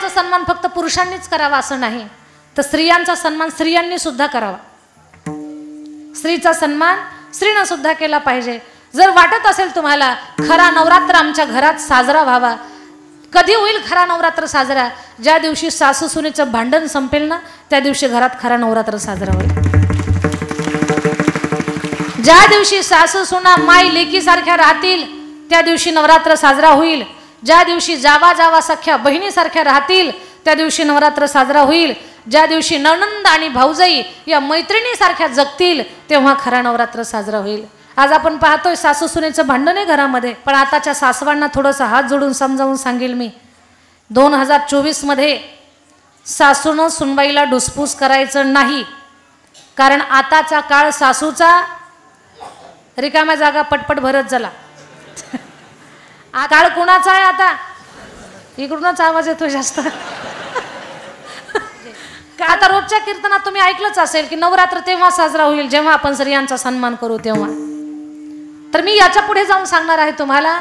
स्त्रियांचा सन्मान फक्त पुरुषांनीच करावा असं नाही, तर स्त्रियांचा सन्मान स्त्रियांनी सुद्धा करावा. स्त्रीचा सन्मान स्त्रीनं सुद्धा केला पाहिजे. जर वाटत असेल तुम्हाला खरा नवरात्र आमच्या घरात साजरा व्हावा, कधी होईल खरा नवरात्र साजरा? ज्या दिवशी सासू सुनेचं भांडण संपेल ना, त्या दिवशी घरात खरा नवरात्र साजरा होईल. ज्या दिवशी सासू सुना माई लेकी सारख्या राहतील, त्या दिवशी नवरात्र साजरा होईल. ज्या दिवशी जावा जावा सख्या बहिणीसारख्या राहतील, त्या दिवशी नवरात्र साजरा होईल. ज्या दिवशी नणंद आणि भाऊजाई या मैत्रिणीसारख्या जगतील, तेव्हा खरा नवरात्र साजरा होईल. आज आपण पाहतोय सासू सुनेचं भांडण आहे घरामध्ये, पण आताच्या सासवांना थोडंसं हात जोडून समजावून सांगेल मी. 2024 मध्ये सासूनं सुनबाईला डुसपूस करायचं नाही, कारण आताचा काळ सासूचा रिकाम्या जागा पटपट भरत झाला. काळ कुणाचा आहे आता? इकडूनच आवाज येतो जास्त. आता रोजच्या कीर्तनात तुम्ही ऐकलंच असेल की नवरात्र तेव्हा साजरा होईल जेव्हा आपण स्त्रियांचा सन्मान करू तेव्हा. तर मी याच्या पुढे जाऊन सांगणार आहे तुम्हाला,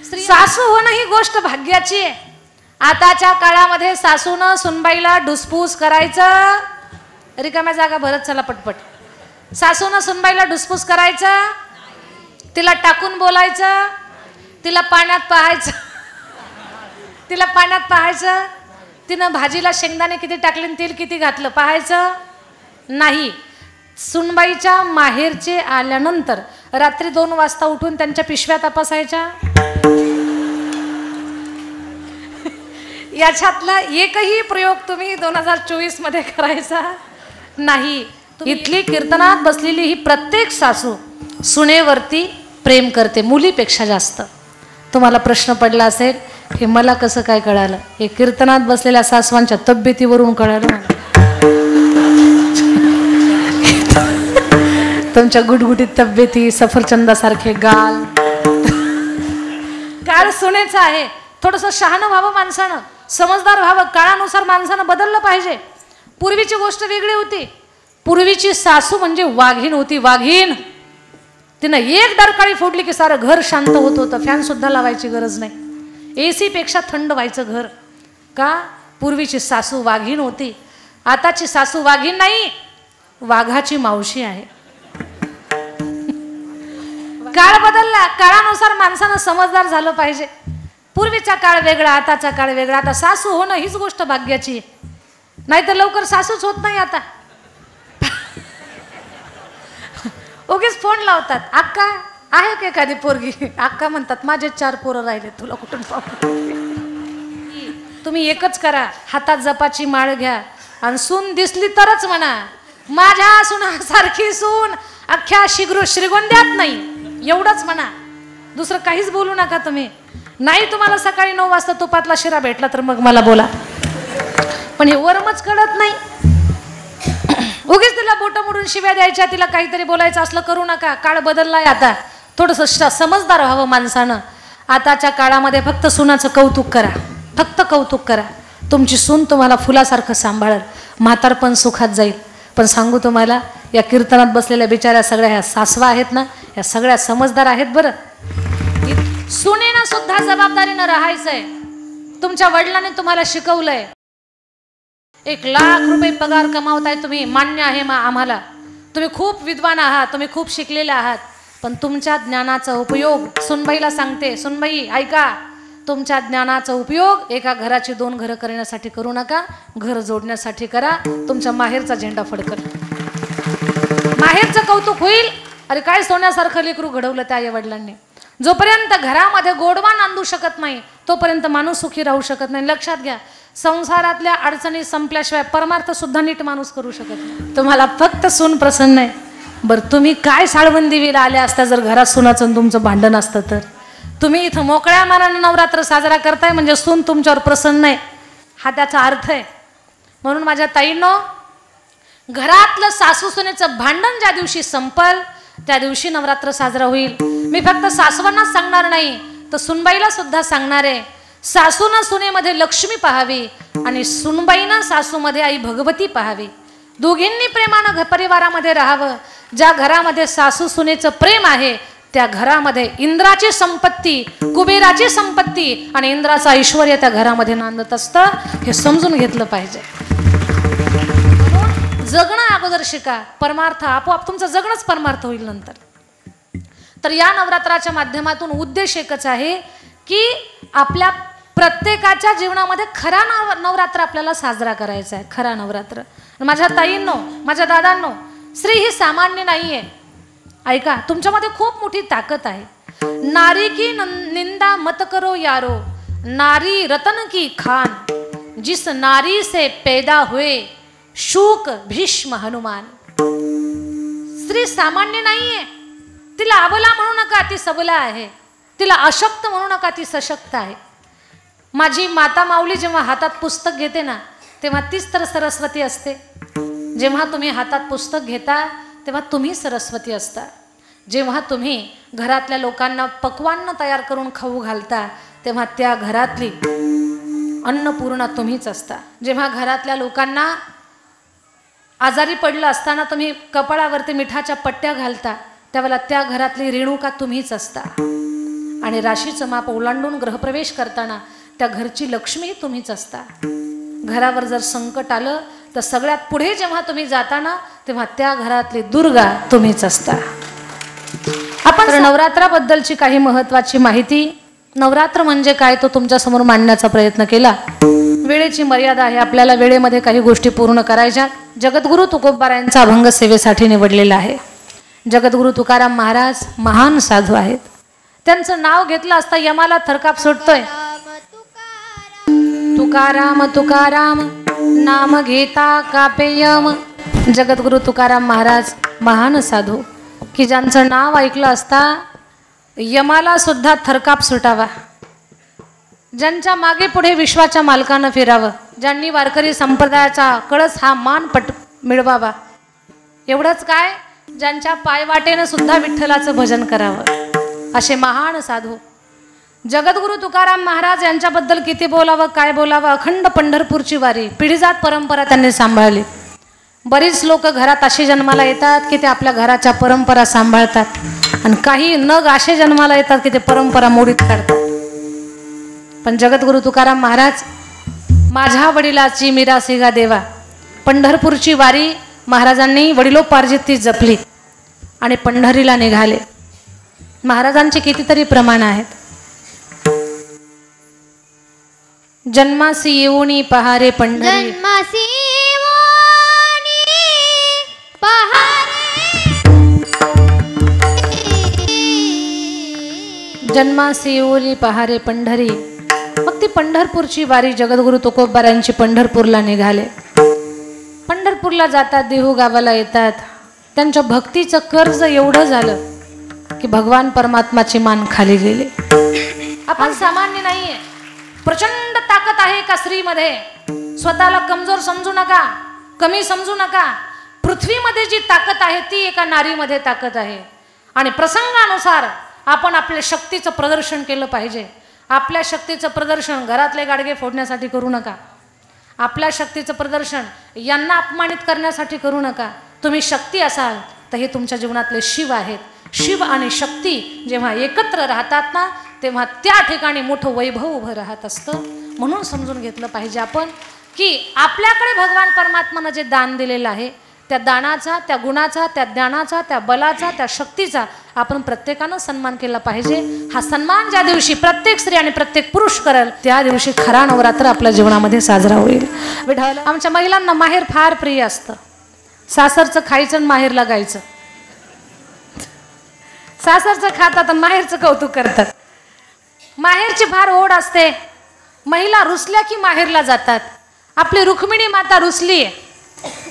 सासू होणं ही गोष्ट भाग्याची आहे. आताच्या काळामध्ये सासूनं सुनबाईला डुसपूस करायचं, रिकाम्या जागा भरत चला पटपट. सासूनं सुनबाईला डुसपूस करायचं, तिला टाकून बोलायचं, तिला पाण्यात पाहायचं, तिला पाण्यात पाहायचं, तिनं भाजीला शेंगदाणे किती टाकले तेल किती घातलं पाहायचं नाही. सुनबाईच्या माहेरचे आल्यानंतर रात्री 2 वाजता उठून त्यांच्या पिशव्या तपासायच्या. याच्यातला एकही प्रयोग तुम्ही 2024 मध्ये करायचा नाही. इथली कीर्तनात बसलेली ही प्रत्येक सासू सुनेवरती प्रेम करते, मुलीपेक्षा जास्त. तुम्हाला प्रश्न पडला असेल हे मला कसं काय कळालं? हे कीर्तनात बसलेल्या सासवांच्या तब्येतीवरून कळालं. तुमच्या गुटगुटीत तब्येती, सफरचंदासारखे गाल. काळ सुनेचा आहे. थोडंसं शहाणं व्हावं माणसानं, समजदार व्हावं. काळानुसार माणसानं बदललं पाहिजे. पूर्वीची गोष्ट वेगळी होती. पूर्वीची सासू म्हणजे वाघीण होती, वाघीण. तिनं एक डरकाळी फोडली की सारं घर शांत होत होतं. फॅन सुद्धा लावायची गरज नाही. AC पेक्षा थंड व्हायचं घर. का? पूर्वीची सासू वाघीण होती. आताची सासू वाघीण नाही, वाघाची मावशी आहे. काळ बदलला. काळानुसार माणसानं समजदार झालं पाहिजे. पूर्वीचा काळ वेगळा, आताचा काळ वेगळा. आता सासू होणं हीच गोष्ट भाग्याची आहे. नाही तर लवकर सासूच होत नाही. आता उगीच फोन लावतात, अक्का आहे का एखादी पोरगी? अक्का म्हणतात माझे 4 पोरं राहिले, तुला कुठून पाहू? तुम्ही एकच करा, हातात जपाची माळ घ्या आणि सून दिसली तरच म्हणा माझ्या सुनासारखी सून अख्ख्या श्रीगोंद्यात नाही, एवढंच म्हणा. दुसरं काहीच बोलू नका तुम्ही. नाही तुम्हाला सकाळी 9 वाजता तुपातला शिरा भेटला तर मग मला बोला, पण हे वरमच कळत नाही. उगीच तिला बोट मोडून शिव्या द्यायच्या, तिला काहीतरी बोलायचं असलं करू नका. काळ बदललाय आता. थोडंसं समजदार व्हावं माणसानं. आताच्या काळामध्ये फक्त सुनाचं कौतुक करा, फक्त कौतुक करा. तुमची सून तुम्हाला फुलासारखं सांभाळेल, म्हातारपण सुखात जाईल. पण सांगू तुम्हाला, या कीर्तनात बसलेल्या बिचाऱ्या सगळ्या ह्या सासवा आहेत ना, ह्या सगळ्या समजदार आहेत बरं. सुनेनं सुद्धा जबाबदारीनं राहायचंय. तुमच्या वडिलांनी तुम्हाला शिकवलंय. 1 लाख रुपये पगार कमावताय तुम्ही, मान्य आहे आम्हाला. तुम्ही खूप विद्वान आहात, तुम्ही खूप शिकलेले आहात, पण तुमच्या ज्ञानाचा उपयोग, सुनबाईला सांगते, सुनबाई ऐका, तुमच्या ज्ञानाचा उपयोग एका घराची 2 घरं करण्यासाठी करू नका, घर जोडण्यासाठी करा. तुमच्या माहेरचा झेंडा फडकल, माहेरचं कौतुक होईल. अरे काय सोन्यासारखं लेकरू घडवलं त्या आई वडिलांनी. जोपर्यंत घरामध्ये गोडवा नांदू शकत नाही तोपर्यंत माणूस सुखी राहू शकत नाही. लक्षात घ्या, संसारातल्या अडचणी संपल्याशिवाय परमार्थ सुद्धा नीट माणूस करू शकत नाही. तुम्हाला फक्त सून प्रसन्न आहे. बरं तुम्ही काय साळवंदीवीला आल्या असता जर घरात सुनाचं तुमचं भांडण असतं तर? तुम्ही इथं मोकळ्या मनानं नवरात्र साजरा करताय म्हणजे सून तुमच्यावर प्रसन्न आहे, हा त्याचा अर्थ आहे. म्हणून माझ्या ताईंनो, घरातलं सासू सुनेचं भांडण ज्या दिवशी संपल त्या दिवशी नवरात्र साजरा होईल. मी फक्त सासवांनाच सांगणार नाही तर सुनबाईला सुद्धा सांगणार आहे. सासूनं सुनेमध्ये लक्ष्मी पाहावी आणि सुनबाईनं सासूमध्ये आई भगवती पाहावी. दोघींनी प्रेमानं परिवारामध्ये राहावं. ज्या घरामध्ये सासू सुनेचं प्रेम आहे त्या घरामध्ये इंद्राची संपत्ती, कुबेराची संपत्ती आणि इंद्राचं ऐश्वर्य त्या घरामध्ये नांदत असतं, हे समजून घेतलं पाहिजे. जगणं अगोदर शिका, परमार्थ आपोआप तुमचं जगणंच परमार्थ होईल नंतर. तर या नवरात्राच्या माध्यमातून उद्देश एकच आहे की आपल्या प्रत्येकाच्या जीवनामध्ये खरा नवरात्र आपल्याला साजरा करायचा आहे. खरा नवरात्र. माझ्या ताईंनो, माझ्या दादांनो, स्त्री ही सामान्य नाहीये. ऐका, तुमच्यामध्ये खूप मोठी ताकद आहे. नारी की निंदा मत करो यारो, नारी रतन की खान, जिस नारी से पैदा हुए शूक भीष्म हनुमान. स्त्री सामान्य नाहीये. तिला अबला म्हणू नका, ती सबला आहे. तिला अशक्त म्हणू नका, ती सशक्त आहे. माझी माता माऊली जेव्हा हातात पुस्तक घेते ना, तेव्हा तीच तर सरस्वती असते. जेव्हा तुम्ही हातात पुस्तक घेता तेव्हा तुम्ही सरस्वती असता. जेव्हा तुम्ही घरातल्या लोकांना पक्वान्न तयार करून खाऊ घालता तेव्हा त्या घरातली अन्नपूर्णा तुम्हीच असता. जेव्हा घरातल्या लोकांना आजारी पडलं असताना तुम्ही कपाळावरती मिठाच्या पट्ट्या घालता त्यावेळेला त्या घरातली रेणुका तुम्हीच असता. आणि राशीचं माप ओलांडून ग्रहप्रवेश करताना त्या घरची लक्ष्मी तुम्हीच असता. घरावर जर संकट आलं तर सगळ्यात पुढे जेव्हा तुम्ही जाताना तेव्हा त्या घरातली दुर्गा तुम्हीच असता. आपण नवरात्राबद्दलची काही महत्त्वाची माहिती, नवरात्र म्हणजे काय तो तुमच्या समोर मांडण्याचा प्रयत्न केला. वेळेची मर्यादा आहे, आपल्याला वेळेमध्ये काही गोष्टी पूर्ण करायच्या. जगद्गुरु तुकोबारायांचा अभंग सेवेसाठी निवडलेला आहे. जगद्गुरु तुकाराम महाराज महान साधू आहेत. त्यांचं नाव घेतलं असता यमाला थरकाप सुटतोय. तुकाराम तुकाराम नाम घेता कापे यम. जगद्गुरु तुकाराम महाराज महान साधू की ज्यांचं नाव ऐकलं असता यमाला सुद्धा थरकाप सुटावा. ज्यांच्या मागे पुढे विश्वाच्या मालकानं फिरावं. ज्यांनी वारकरी संप्रदायाचा कळस हा मान मिळवावा. एवढंच काय, ज्यांच्या पायवाटेनं सुद्धा विठ्ठलाचं भजन करावं. असे महान साधू जगद्गुरु तुकाराम महाराज यांच्याबद्दल किती बोलावं, काय बोलावं. अखंड पंढरपूरची वारी, पिढीजात परंपरा त्यांनी सांभाळली. बरीच लोक घरात असे जन्माला येतात की ते आपल्या घराच्या परंपरा सांभाळतात आणि काही नग असे जन्माला येतात की ते परंपरा मोडीत काढतात. पण जगद्गुरु तुकाराम महाराज, माझ्या वडिलाची मिरासी गा देवा, पंढरपूरची वारी महाराजांनी वडिलोपार्जित ती जपली आणि पंढरीला निघाले. महाराजांचे कितीतरी प्रमाण आहेत. जन्मासी येऊनी पहारे पंढरी, जन्मासी येऊनी पहारे, जन्मासी येऊनी पहारे पंढरी. मग ती पंढरपूरची वारी जगद्गुरु तुकोबारायांची पंढरपूरला निघाले. पंढरपूरला जातात, देहू गावाला येतात. त्यांच्या भक्तीचं कर्ज एवढं झालं की भगवान परमात्माची मान खाली गेली. आपण सामान्य नाहीये. प्रचंड ताकद आहे एका स्त्रीमध्ये. स्वतःला कमजोर समजू नका, कमी समजू नका. पृथ्वीमध्ये जी ताकद आहे ती एका नारीमध्ये ताकद आहे. आणि प्रसंगानुसार आपण आपल्या शक्तीचं प्रदर्शन केलं पाहिजे. आपल्या शक्तीचं प्रदर्शन घरातले गाडगे फोडण्यासाठी करू नका. आपल्या शक्तीचं प्रदर्शन यांना अपमानित करण्यासाठी करू नका. तुम्ही शक्ती असाल तर हे तुमच्या जीवनातले शिव आहेत. शिव आणि शक्ती जेव्हा एकत्र राहतात ना तेव्हा त्या ठिकाणी मोठं वैभव उभं राहत असतं. म्हणून समजून घेतलं पाहिजे आपण की आपल्याकडे भगवान परमात्मानं जे दान दिलेलं आहे त्या दानाचा, त्या गुणाचा, त्या ज्ञानाचा, त्या बलाचा, त्या शक्तीचा आपण प्रत्येकानं सन्मान केला पाहिजे. हा सन्मान ज्या दिवशी प्रत्येक स्त्री आणि प्रत्येक पुरुष करेल त्या दिवशी खरा नवरात्र आपल्या जीवनामध्ये साजरा होईल. विठ्ठल, आमच्या महिलांना माहेर फार प्रिय असतं. सासरचं खायचं आणि माहेरला गायचं. सासरचं खातात आणि माहेरचं कौतुक करतात. माहेरची फार ओढ असते. महिला रुसल्या की माहेरला जातात. आपली रुक्मिणी माता रुसली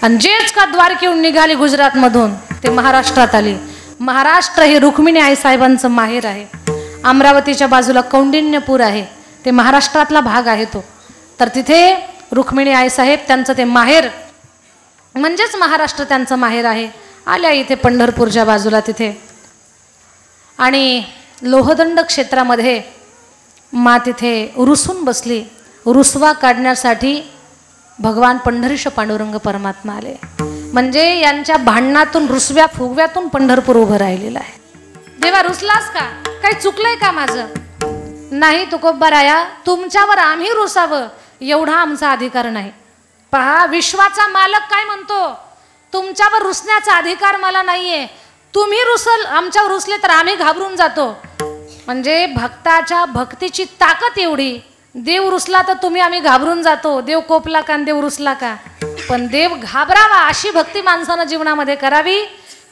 आणि जेच का द्वारकेहून निघाली गुजरातमधून ते महाराष्ट्रात आली. महाराष्ट्र हे रुक्मिणी आई साहेबांचं माहेर आहे. अमरावतीच्या बाजूला कौंडिण्यपूर आहे, ते महाराष्ट्रातला भाग आहे तो. तर तिथे रुक्मिणी आई साहेब त्यांचं ते माहेर म्हणजेच महाराष्ट्र त्यांचं माहेर आहे. आल्या इथे पंढरपूरच्या बाजूला तिथे. आणि लोहदंड क्षेत्रामध्ये मा तिथे रुसून बसली. रुसवा काढण्यासाठी भगवान पंढरीश पांडुरंग परमात्मा आले. म्हणजे यांच्या भांडणातून, रुसव्या फुगव्यातून पंढरपूर उभं राहिलेलं आहे. देवा रुसलास का? काही चुकलंय का माझं? नाही तुकोबाराया, तुमच्यावर आम्ही रुसावं एवढा आमचा अधिकार नाही. पहा, विश्वाचा मालक काय म्हणतो, तुमच्यावर रुसण्याचा अधिकार मला नाहीये. तुम्ही आमच्यावर रुसले तर आम्ही घाबरून जातो. म्हणजे भक्ताच्या भक्तीची ताकद एवढी. देव रुसला तर आम्ही घाबरून जातो. देव कोपला का देव रुसला का, पण देव घाबरावा अशी भक्ती माणसानं जीवनामध्ये करावी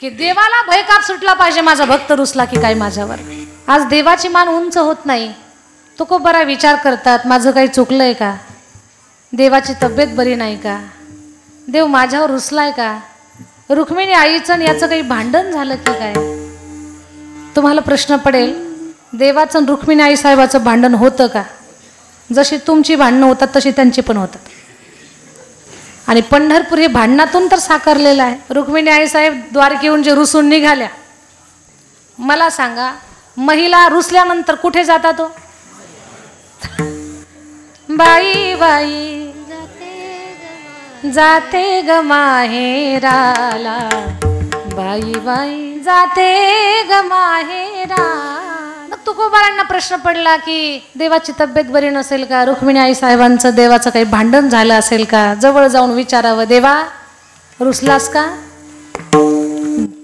की देवाला भयकाप सुटला पाहिजे. माझा भक्त रुसला की काय माझ्यावर. आज देवाची मान उंच होत नाही. तुकोबाराया विचार करतात, माझं काही चुकलंय का? देवाची तब्येत बरी नाही का? देव माझ्यावर रुसलाय का? रुक्मिणी आईचं याचं काही भांडण झालं की काय? तुम्हाला प्रश्न पडेल, देवाचं रुक्मिणी आई साहेबाचं भांडण होतं का? जशी तुमची भांडणं होतात तशी त्यांची पण होतात. आणि पंढरपूर हे भांडणातून तर साकारलेलं आहे. रुक्मिणी आई साहेब द्वारकेहून जे रुसून निघाल्या, मला सांगा, महिला रुसल्यानंतर कुठे जातात? बाई बाई जाते ग माहेराला, बाई बाई जाते ग माहेरा. मग तुकोबारांना प्रश्न पडला की देवाची तब्येत बरी नसेल का? रुक्मिणी आई साहेबांचं देवाचं काही भांडण झालं असेल का? जवळ जाऊन विचारावं, देवा रुसलास का?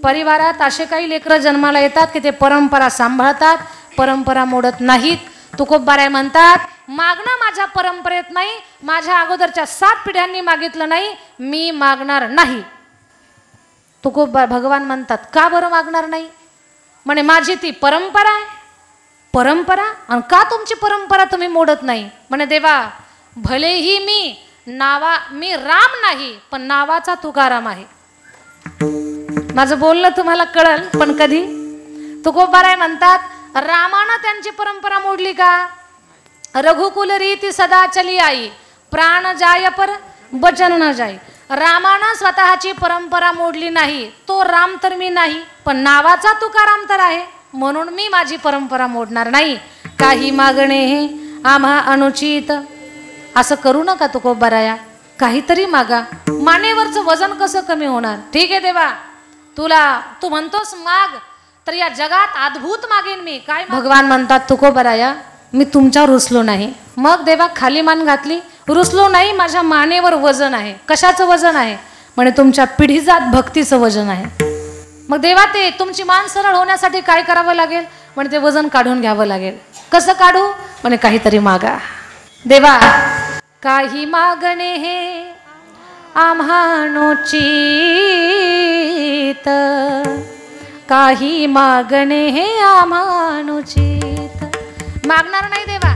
परिवारात असे काही लेकरं जन्माला येतात की ते परंपरा सांभाळतात, परंपरा मोडत नाहीत. तुकोबाराय म्हणतात, मागणं माझ्या परंपरेत नाही, माझ्या अगोदरच्या 7 पिढ्यांनी मागितलं नाही, मी मागणार नाही. भगवान म्हणतात, का बरं मागणार नाही? म्हणे माझी ती परंपरा आहे. परंपरा? आणि का तुमची परंपरा तुम्ही मोडत नाही? म्हणे देवा, भलेही मी राम नाही, पण नावाचा तुकाराम आहे. माझं बोलणं तुम्हाला कळल, पण कधी? तुकोबाराय म्हणतात, रामानं त्यांची परंपरा मोडली का? रघुकुल रीती सदा चली आई, प्राण जाय पर वचन न जाय. रामानं स्वतःची परंपरा मोडली नाही. तो राम तर मी नाही, पण नावाचा तुकाराम तर आहे, म्हणून मी माझी परंपरा मोडणार नाही. काही मागणे हे आम्हा अनुचित. असं करू नका तुकोबाराया, काहीतरी मागा. मानेवरचं वजन कसं कमी होणार? ठीक आहे देवा, तू म्हणतोस माग, तर या जगात अद्भुत मागेन मी. काय? भगवान म्हणतात, तुकोबाराया मी तुमच्यावर रुसलो नाही. मग देवा खाली मान घातली, रुसलो नाही, माझ्या मानेवर वजन आहे. कशाचं वजन आहे? म्हणे तुमच्या पिढीजात भक्तीचं वजन आहे. मग देवा ते तुमची मान सरळ होण्यासाठी काय करावं लागेल? म्हणे ते वजन काढून घ्यावं लागेल. कसं काढू? म्हणे काहीतरी मागा. देवा काही मागणे हे आम्हानोचित, काही मागणे हे आम्हानोचित. मागणार नाही देवा,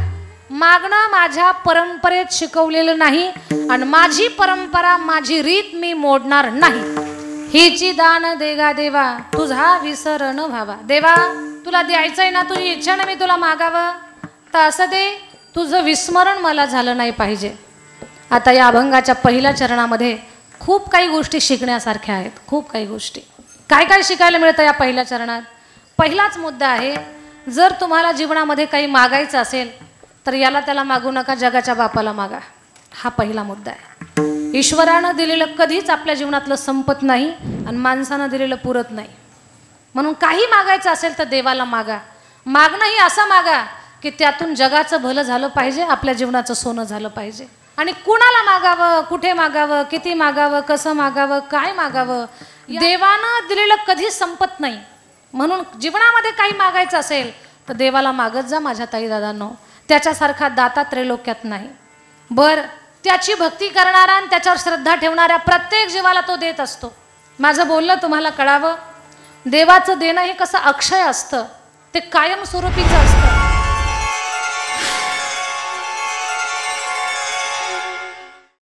मागणं माझ्या परंपरेत शिकवलेलं नाही, आणि माझी परंपरा माझी रीत मी मोडणार नाही. हिची दान देगा देवा, तुझा विसर न व्हावा. देवा तुला द्यायचंय ना, तुझी इच्छा ना मी तुला मागावं, तर असं दे, तुझं विस्मरण मला झालं नाही पाहिजे. आता या अभंगाच्या पहिल्या चरणामध्ये खूप काही गोष्टी शिकण्यासारख्या आहेत. खूप काही गोष्टी, काय काय शिकायला मिळतं या पहिल्या चरणात. पहिलाच मुद्दा आहे, जर तुम्हाला जीवनामध्ये काही मागायचं असेल तर याला त्याला मागू नका, जगाच्या बापाला मागा. हा पहिला मुद्दा आहे. ईश्वरानं दिलेलं कधीच आपल्या जीवनातलं संपत नाही, आणि माणसानं दिलेलं पुरत नाही. म्हणून काही मागायचं असेल तर देवाला मागा. मागणंही असं मागा की त्यातून जगाचं भलं झालं पाहिजे, आपल्या जीवनाचं सोनं झालं पाहिजे. आणि कुणाला मागावं, कुठे मागावं, किती मागावं, कसं मागावं, काय मागावं, देवानं दिलेलं कधीच संपत नाही. म्हणून जीवनामध्ये काही मागायचं असेल तर देवाला मागत जा माझ्या ताई दादांनो. त्याच्यासारखा दाता त्रैलोक्यात नाही. बरं, त्याची भक्ती करणारा आणि त्याच्यावर श्रद्धा ठेवणाऱ्या प्रत्येक जीवाला तो देत असतो. माझं बोलणं तुम्हाला कळावं. देवाचं देणं हे कसं अक्षय असतं, ते कायमस्वरूपीचं असतं.